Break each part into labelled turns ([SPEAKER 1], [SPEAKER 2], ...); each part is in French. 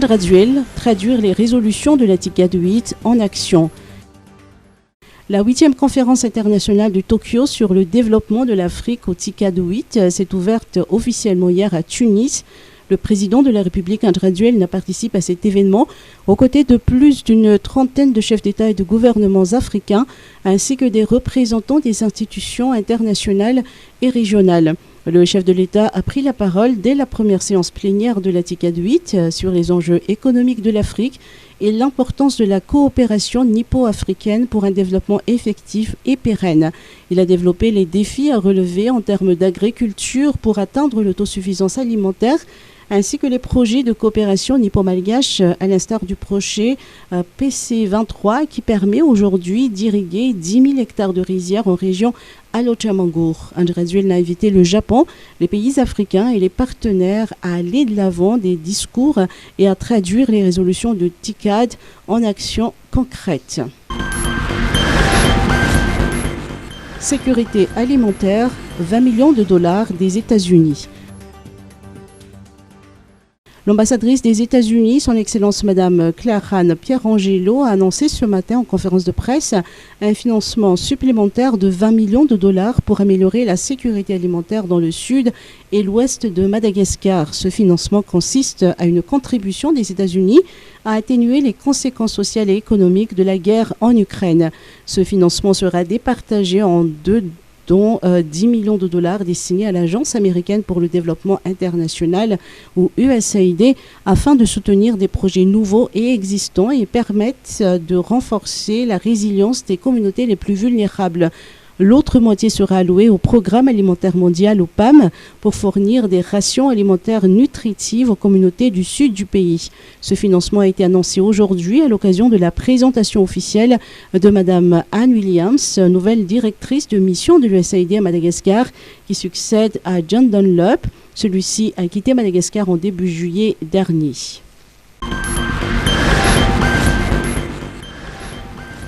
[SPEAKER 1] Andraduel, traduire les résolutions de la TICAD 8 en action. La 8e conférence internationale de Tokyo sur le développement de l'Afrique au TICAD 8 s'est ouverte officiellement hier à Tunis. Le président de la République Andraduel participe à cet événement aux côtés de plus d'une trentaine de chefs d'État et de gouvernements africains ainsi que des représentants des institutions internationales et régionales. Le chef de l'État a pris la parole dès la première séance plénière de la TICAD 8 sur les enjeux économiques de l'Afrique et l'importance de la coopération nippo-africaine pour un développement effectif et pérenne. Il a développé les défis à relever en termes d'agriculture pour atteindre l'autosuffisance alimentaire ainsi que les projets de coopération nippo-malgache à l'instar du projet PC23 qui permet aujourd'hui d'irriguer 10 000 hectares de rizières en région Alochamangour. Andraduel a invité le Japon, les pays africains et les partenaires à aller de l'avant des discours et à traduire les résolutions de TICAD en actions concrètes. Sécurité alimentaire, 20 millions de dollars des États-Unis. L'ambassadrice des États-Unis, son Excellence Madame Claire-Anne Pierangelo, a annoncé ce matin en conférence de presse un financement supplémentaire de 20 millions de dollars pour améliorer la sécurité alimentaire dans le sud et l'ouest de Madagascar. Ce financement consiste à une contribution des États-Unis à atténuer les conséquences sociales et économiques de la guerre en Ukraine. Ce financement sera départagé en deux dont 10 millions de dollars destinés à l'Agence américaine pour le développement international ou USAID afin de soutenir des projets nouveaux et existants et permettre de renforcer la résilience des communautés les plus vulnérables. L'autre moitié sera allouée au Programme alimentaire mondial, au PAM, pour fournir des rations alimentaires nutritives aux communautés du sud du pays. Ce financement a été annoncé aujourd'hui à l'occasion de la présentation officielle de Mme Anne Williams, nouvelle directrice de mission de l'USAID à Madagascar, qui succède à John Dunlop. Celui-ci a quitté Madagascar en début juillet dernier.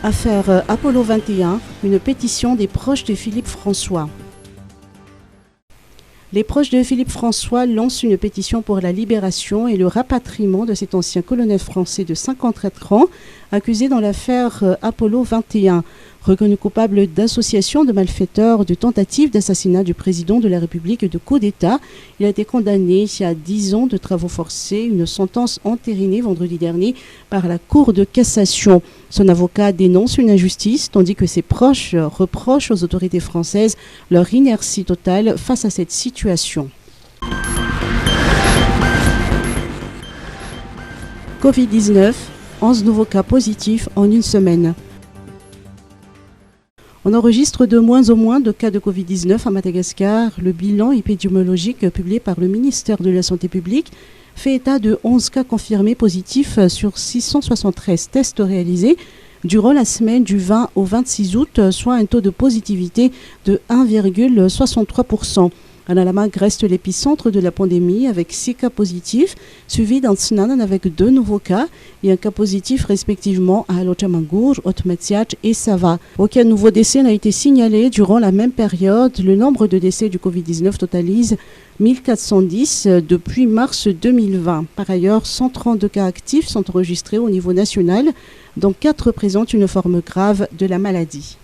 [SPEAKER 1] Affaire Apollo 21, une pétition des proches de Philippe François. Les proches de Philippe François lancent une pétition pour la libération et le rapatriement de cet ancien colonel français de 54 ans, accusé dans l'affaire Apollo 21. Reconnu coupable d'association de malfaiteurs, de tentative d'assassinat du président de la République et de coup d'État, il a été condamné à 10 ans de travaux forcés, une sentence entérinée vendredi dernier par la Cour de cassation. Son avocat dénonce une injustice, tandis que ses proches reprochent aux autorités françaises leur inertie totale face à cette situation. Covid-19, 11 nouveaux cas positifs en une semaine. On enregistre de moins en moins de cas de Covid-19 à Madagascar. Le bilan épidémiologique publié par le ministère de la Santé publique fait état de 11 cas confirmés positifs sur 673 tests réalisés durant la semaine du 20 au 26 août, soit un taux de positivité de 1,63%. Analamag reste l'épicentre de la pandémie avec 6 cas positifs, suivi d'Antsnanan avec 2 nouveaux cas et un cas positif respectivement à Alochamangour, Otmetiach et Sava. Aucun nouveau décès n'a été signalé durant la même période. Le nombre de décès du Covid-19 totalise 1410 depuis mars 2020. Par ailleurs, 132 cas actifs sont enregistrés au niveau national, dont 4 présentent une forme grave de la maladie.